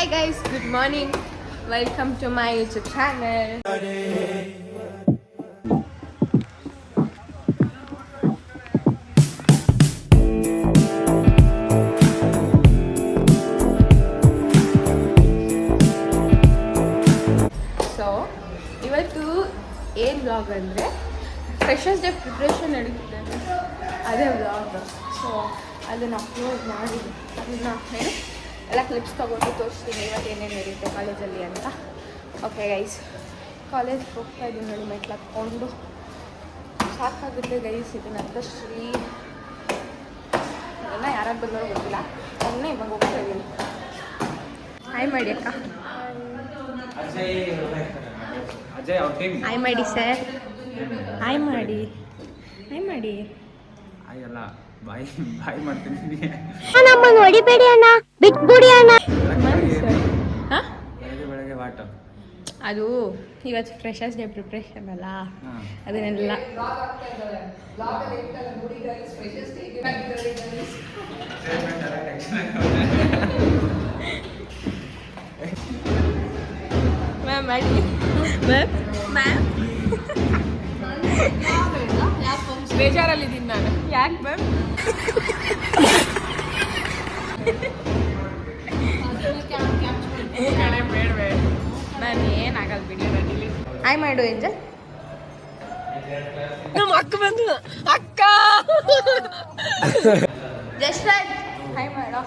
Hi guys, good morning. Welcome to my YouTube channel. So, ಇವತ್ತು ಏನು vlog ಅಂದರೆ freshers day preparation ನಡೀತಿದೆ ಅದೇ ವ್ಲಾಗ್. ಸೊ ಅದನ್ನು ಅಪ್ಲೋಡ್ ಮಾಡಿ ಅದನ್ನು ಏನು ಎಲ್ಲ ಕ್ಲಿಪ್ಸ್ ತೊಗೊಂಡು ತೋರಿಸ್ತೀನಿ ಇವತ್ತು ಏನೇನು ನಡೀತೆ ಕಾಲೇಜಲ್ಲಿ ಅಂತ. ಓಕೆ ಗೈಸ್, ಕಾಲೇಜ್ಗೆ ಹೋಗ್ತಾ ಇದ್ದೀನಿ ನೋಡಿ, ಮೆಟ್ಲು ಹತ್ಕೊಂಡು ಸಾಕಾಗುತ್ತೆ ಗೈಸ್. ಇದು ನಂತಶ್ರೀ ಎಲ್ಲ ಯಾರು ಬಂದವರು ಗೊತ್ತಿಲ್ಲ, ಮೊನ್ನೆ ಇವಾಗ ಹೋಗ್ತಾ ಇದ್ದೀನಿ. ಹಾಯ್ ಮಾಡಿ ಅಕ್ಕ. ಹಾಯ್ ಮಾಡಿ ಸರ್, ಹಾಯ್ ಮಾಡಿ, ಹಾಯ್ ಮಾಡಿ. ಅಲ್ಲ ಬಾಯ್ ಬಾಯ್ ಮಾಡ್ತೀನಿ. ನಮ್ಮನ್ನು ಹೊಡಿಬೇಡಿ ಅಣ್ಣ, ಬಿಟ್ಬಿಡಿ ಅಣ್ಣ. ಬೆಳಗ್ಗೆ ವಾಟ ಅದು ಇವತ್ತು ಫ್ರೆಶರ್ಸ್ ಡೇ ಪ್ರಿಪ್ರೇಷನ್ ಅಲ್ಲ, ಅದನ್ನೆಲ್ಲ ಮ್ಯಾಮ್ ಮಾಡಿ ಮ್ಯಾಮ್ ಮ್ಯಾಮ್ ಬೇಜಾರಲ್ಲಿದ್ದೀನಿ ನಾನು. ಯಾಕೆ ಮ್ಯಾಮ್? ಬೇಡ ಮ್ಯಾಮ್, ಏನಾಗಲ್ಲ ಬಿಡಿ. ಹಾಯ್ ಮಾಡು ಎಂಜಲ್. ನಮ್ಮ ಅಕ್ಕ ಬಂದು ಅಕ್ಕ ಜಸ್ಟ್ ಹಾಯ್ ಮಾಡು,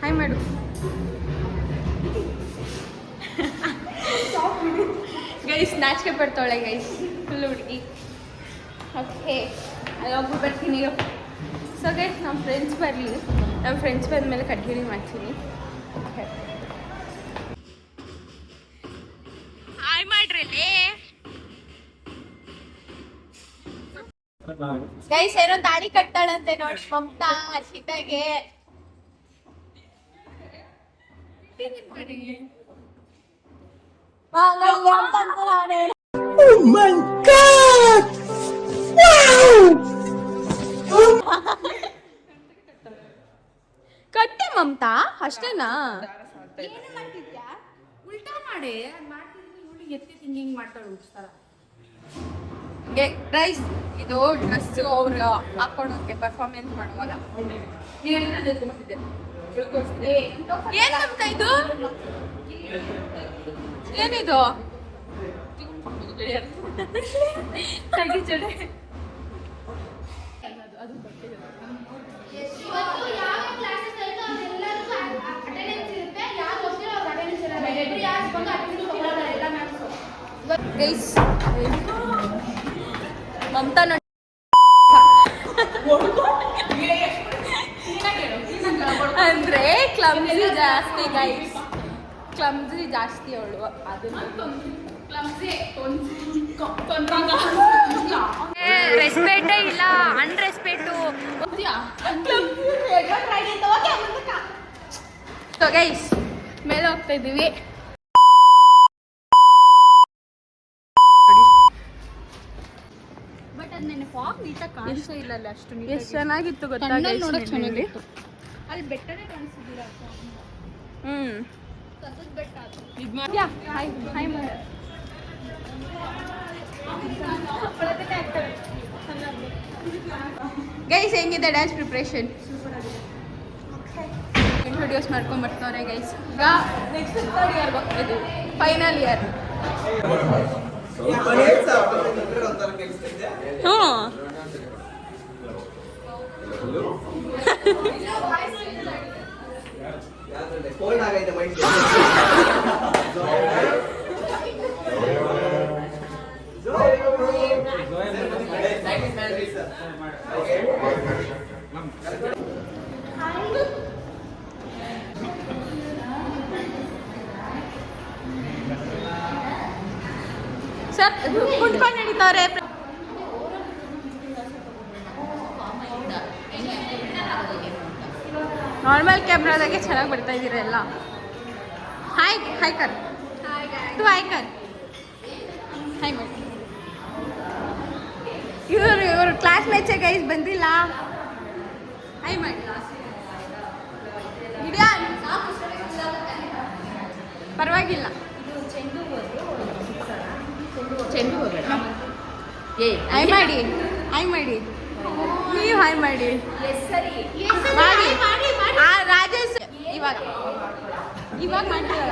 ಹಾಯ್ ಮಾಡು. ಗೈಸ್ ನಾಚಿಕೆ ಪಡ್ತಾಳೆ ಗೈಸ್, ಫುಲ್ ಹುಡುಗಿ. ಓಕೆ, ಅಲ್ಲೋಗ್ಬಿಟ್ಟು ಬರ್ತೀನಿ. ಸೊ ಗೈಸ್, ನಮ್ಮ ಫ್ರೆಂಡ್ಸ್ ಬರಲಿ, ನಮ್ಮ ಫ್ರೆಂಡ್ಸ್ ಬಂದಮೇಲೆ ಕಡ್ಗಿರಿ ಮಾಡ್ತೀನಿ. ಓಕೆ, ಹಾಯ್ ಮಾಡ್ರಿ ಗೈಸ್. ಏನೋ ತಾಳಿ ಕಟ್ತಾಳಂತೆ ನೋಡಿ ಮಮತಾ ಸೀತಾಗೆ. ಕಟ್ಟೆ ಮಮತಾ, ಅಷ್ಟೇನಾ? ಏನು ಮಾಡ್ತಿದ್ಯಾ? ಉಲ್ಟಾ ಮಾಡಿ ಮಾಡ್ತಿದ್ದೀನಿ. ಎತ್ತಿ ಹಿಂಗೆ ಮಾಡ್ತಾಳೆ ಉಳಿಸ್ತಾರ. ರೈಸ್ ಇದು ಡ್ರೆಸ್ ಅವ್ರು ಹಾಕೊಂಡೋಕೆ ಪರ್ಫಾರ್ಮೆನ್ಸ್ ಮಾಡುವಾಗ ಏನು ಮಮತಾ ಇದು? ಏನಿದು? ತಗಿಚಡೆ ಗೈಸ್. ಮಮತಾ ನೋಡಿ ಅಂದ್ರೆ ಕ್ಲಮ್ಸಿ ಜಾಸ್ತಿ ಗೈಸ್, ಕ್ಲಮ್ಸಿ ಜಾಸ್ತಿ ಅವಳು. ರೆಸ್ಪೆಕ್ಟೇ ಇಲ್ಲ, ಅನ್ರೆಸ್ಪೆಕ್ಟು. ಸೊ ಗೈಸ್, ಮೇಲೆ ಹೋಗ್ತಾ ಇದ್ದೀವಿ. ಎಷ್ಟು ಚೆನ್ನಾಗಿತ್ತು ಗೊತ್ತಾ? ಅಲ್ಲಿ ಬೆಟ್ಟನೇ ಕಾಣಿಸ್ತಿದ್ದೀರ. ಗೈಸ್, ಹೆಂಗಿದೆ ಡ್ಯಾನ್ಸ್ ಪ್ರಿಪ್ರೇಷನ್? ಇಂಟ್ರೊಡ್ಯೂಸ್ ಮಾಡ್ಕೊಂಡ್ಬರ್ತಾರೆ ಗೈಸ್. ಈಗ ನೆಕ್ಸ್ಟ್ ಥರ್ಡ್ ಇಯರ್ಗೆ ಹೋಗ್ತಿದ್ದೀವಿ, ಫೈನಲ್ ಇಯರ್. ಸರ್ ಕುಂತ್ಕೊಂಡು ನಡೀತಾರೆ. ನಾರ್ಮಲ್ ಕ್ಯಾಮ್ರಾದಾಗೆ ಚೆನ್ನಾಗಿ ಬರ್ತಾ ಇದ್ದೀರ ಎಲ್ಲ. ಹಾಯ್ ಹಾಯ್ ಕರ್, ಟು ಹಾಯ್ ಕರ್, ಹಾಯ್ ಮಾಡಿ. ಇವರು ಕ್ಲಾಸ್ಮೇಟ್ಸೇ ಗೈಸ್ ಬಂದಿಲ್ಲ. ಹಾಯ್ ಮಾಡಿ. ಗಿಡಿಯಾನ್ ಪರವಾಗಿಲ್ಲ. ಚೆಂಡು ಹೋಗಬೇಡ. ಹಾಯ್ ಮಾಡಿ, ಹಾಯ್ ಮಾಡಿ, ನೀವು ಹಾಯ್ ಮಾಡಿ. ಮಾಡಿ ರಾಜೇಶ್ ಇವಾಗ ಮಾಡ್ತೀರ.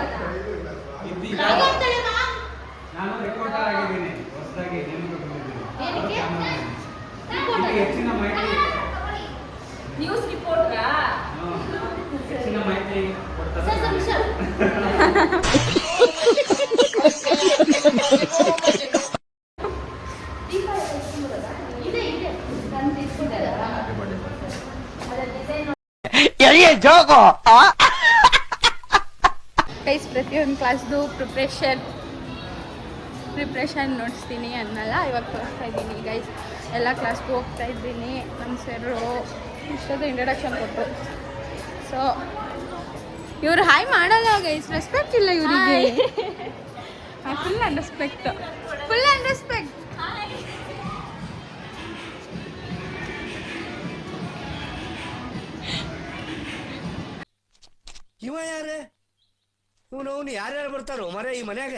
ನಾನು ರಿಪೋರ್ಟರ್ ಆಗಿದ್ದೀನಿ ಹೊಸದಾಗಿ ಹೆಚ್ಚಿನ ಮಾಹಿತಿ ನ್ಯೂಸ್ ರಿಪೋರ್ಟರಾ? ಹೆಚ್ಚಿನ ಮಾಹಿತಿ ಕೊಡ್ತಾರೆ. ಗೈಸ್ ಪ್ರತಿಯೊಂದು ಕ್ಲಾಸ್ದು ಪ್ರಿಪ್ರೇಷನ್ ನೋಡಿಸ್ತೀನಿ ಅನ್ನಲ್ಲ, ಇವಾಗ ತೋರಿಸ್ತಾ ಇದ್ದೀನಿ ಗೈಸ್. ಎಲ್ಲ ಕ್ಲಾಸ್ಗೂ ಹೋಗ್ತಾ ಇದ್ದೀನಿ. ನಮ್ಮ ಸರು ಇಷ್ಟೊಂದು ಇಂಟ್ರಡಕ್ಷನ್ ಕೊಟ್ಟರು. ಸೊ ಇವರು ಹಾಯ್ ಮಾಡಲ್ಲ ಗೈಸ್, ರೆಸ್ಪೆಕ್ಟ್ ಇಲ್ಲ ಇವರಿಗೆ. Full unrespect. ಇವ ಯಾರೇ ಇವನು ಯಾರ್ಯಾರು ಬರ್ತಾರೋ ಮರ ಈ ಮನ್ಯಾಗ?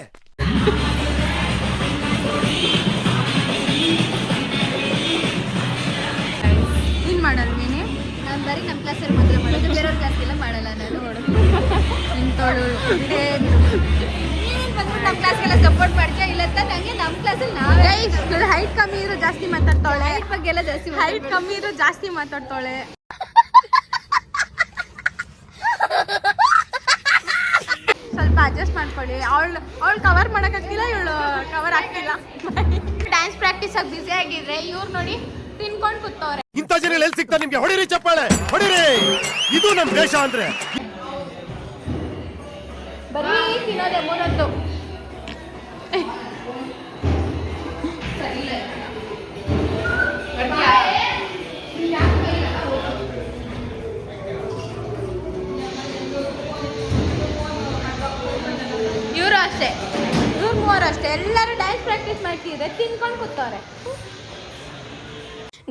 ಏನು ಮಾಡಲ್ಲ ನೀನು? ನಾನು ಬರೀ ನಮ್ಮ ಕ್ಲಾಸಲ್ಲಿ ಮಾತ್ರ ಮಾಡೋದು, ಬೇರೆಯವ್ರ ಕ್ಲಾಸ್ಗೆಲ್ಲ ಮಾಡಲ್ಲ ನಾನು. ನಿಂತೋಳು ನೀನೇನು ಬಂದ್ಬಿಟ್ಟು ನಮ್ಮ ಕ್ಲಾಸ್ಗೆಲ್ಲ ಸಪೋರ್ಟ್ ಮಾಡ್ತೀಯ? ಇಲ್ಲ ನನಗೆ ನಮ್ಮ ಕ್ಲಾಸಲ್ಲಿ ನಾವೇ ಇವಳು ಹೈಟ್ ಕಮ್ಮಿ ಇರೋ ಜಾಸ್ತಿ ಮಾತಾಡ್ತಾಳೆ. ಹೈಟ್ ಬಗ್ಗೆ ಎಲ್ಲ ಜಾಸ್ತಿ ಹೈಟ್ ಕಮ್ಮಿ ಇರೋ ಜಾಸ್ತಿ ಮಾತಾಡ್ತಾಳೆ. ಸ್ವಲ್ಪ ಅಡ್ಜಸ್ಟ್ ಮಾಡ್ಕೊಳ್ಳಿ. ಅವಳು ಕವರ್ ಮಾಡೋಕ್ಕಾಗ್ತಿಲ್ಲ, ಇವಳು ಕವರ್ ಆಗ್ತಿಲ್ಲ. ಡ್ಯಾನ್ಸ್ ಪ್ರಾಕ್ಟೀಸ್ ಆಗಿ ಬ್ಯುಸಿ ಆಗಿದ್ರೆ ಇವ್ರು ನೋಡಿ ತಿನ್ಕೊಂಡು ಕೂತವ್ರೆ. ಇಂಥ ಜನ ಎಲ್ಲಿ ಸಿಗ್ತಾರೆ ನಿಮ್ಗೆ? ಹೊಡಿರಿ ಚಪ್ಪಾಳೆ, ಹೊಡಿರಿ. ಇದು ನಮ್ ದೇಶ ಅಂದ್ರೆ. ಬರೀ ತಿನ್ನೋದೆ ಮೂರೊತ್ತು. ಇವರು ಅಷ್ಟೇ, ಇವ್ರು ಮೂವರು ಅಷ್ಟೇ. ಎಲ್ಲರೂ ಡ್ಯಾನ್ಸ್ ಪ್ರಾಕ್ಟೀಸ್ ಮಾಡ್ತಿದ್ರೆ ತಿನ್ಕೊಂಡು ಕೂತವ್ರೆ.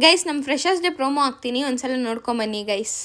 ಗೈಸ್, ನಮ್ಮ ಫ್ರೆಶರ್ಸ್ ಡೇ ಪ್ರೋಮೋ ಹಾಕ್ತೀನಿ, ಒಂದ್ಸಲ ನೋಡ್ಕೊಂಬನ್ನಿ ಗೈಸ್.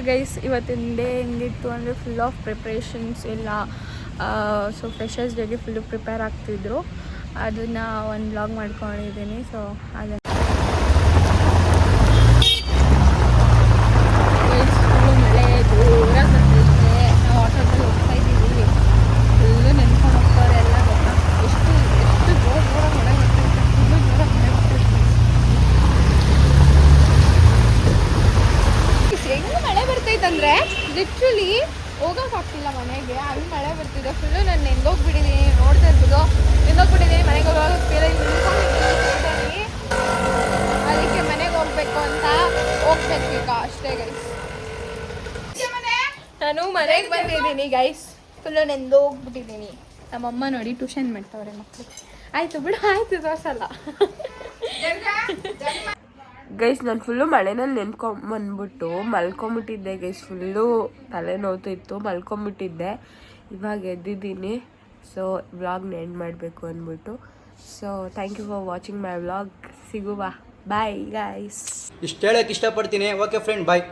ಗೈಸ್, ಇವತ್ತಿನ ಡೇ ಹೆಂಗಿತ್ತು ಅಂದರೆ ಫುಲ್ ಆಫ್ ಪ್ರಿಪ್ರೇಷನ್ಸ್ ಎಲ್ಲ. ಸೊ ಫ್ರೆಶರ್ಸ್ ಡೇಗೆ ಫುಲ್ಲು ಪ್ರಿಪೇರ್ ಆಗ್ತಿದ್ರು. ಅದನ್ನು ಒಂದು ವ್ಲಾಗ್ ಮಾಡ್ಕೊಂಡಿದ್ದೀನಿ. ಸೊ ಅದನ್ನು ಫುಲ್ಲು ಮಳೆ ಜೋರಾಗಿ ಬರ್ತಿದೆ. ನಾವು ಆಟೋದಲ್ಲಿ ಹೋಗ್ತಾ ಇದ್ದೀವಿ. ಫುಲ್ಲು ನೆನ್ಕೊಂಡು ಹೋಗ್ತಾರೆ ಎಲ್ಲ ಗೊತ್ತಾ. ಎಷ್ಟು ಜೋರಾಗಿ ಮಳೆ ಬರ್ತಿರುತ್ತೆ, ಫುಲ್ಲು ಜೋರಾಗಿ ಮಳೆ ಬರ್ತಿರುತ್ತೆ. ಹೆಂಗೆ ಮಳೆ ಬರ್ತೈತಂದ್ರೆ ಲಿಟ್ರಲಿ ಹೋಗೋಕ್ಕಾಗ್ತಿಲ್ಲ ಮನೆಗೆ. ಅಲ್ಲಿ ಮಳೆ ಬರ್ತಿದೆ ಫುಲ್ಲು. ನಾನು ನೆಂದೋಗ್ಬಿಟ್ಟಿದ್ದೀನಿ, ನೋಡ್ತಾ ಇರ್ಬೋದು. ನೆಂದೋಗ್ಬಿಟ್ಟಿದ್ದೀನಿ. ಮನೆಗೆ ಹೋಗುವಾಗ ಅದಕ್ಕೆ ಮನೆಗೆ ಹೋಗ್ಬೇಕು ಅಂತ ಹೋಗ್ಬೇಕು ಈಗ ಅಷ್ಟೇ ಗೈಸ್. ನಾನು ಮನೆಗೆ ಬಂದಿದ್ದೀನಿ ಗೈಸ್. ಫುಲ್ಲು ನೆಂದೋಗ್ಬಿಟ್ಟಿದ್ದೀನಿ. ನಮ್ಮಮ್ಮ ನೋಡಿ ಟ್ಯೂಷನ್ ಮಾಡ್ತಾವ್ರೆ ಮಕ್ಕಳು. ಆಯಿತು ಬಿಡು, ಆಯಿತು ತೋರ್ಸಲ್ಲ. ಗೈಸ್, ನಾನು ಫುಲ್ಲು ಮಳೆನಲ್ಲಿ ನೆನ್ಕೊಂಬಂದ್ಬಿಟ್ಟು ಮಲ್ಕೊಂಬಿಟ್ಟಿದ್ದೆ ಗೈಸ್. ಫುಲ್ಲು ತಲೆ ನೋವ್ತಿತ್ತು, ಮಲ್ಕೊಂಬಿಟ್ಟಿದ್ದೆ. ಇವಾಗ ಎದ್ದಿದ್ದೀನಿ. ಸೊ ವ್ಲಾಗ್ನ ಎಂಡ್ ಮಾಡಬೇಕು ಅಂದ್ಬಿಟ್ಟು. So thank you for watching my vlog. ಸಿಗುವ, ಬಾಯ್ ಗೈಸ್. ಇಷ್ಟು ಹೇಳಕ್ಕೆ ಇಷ್ಟಪಡ್ತೀನಿ. ಓಕೆ ಫ್ರೆಂಡ್, ಬಾಯ್.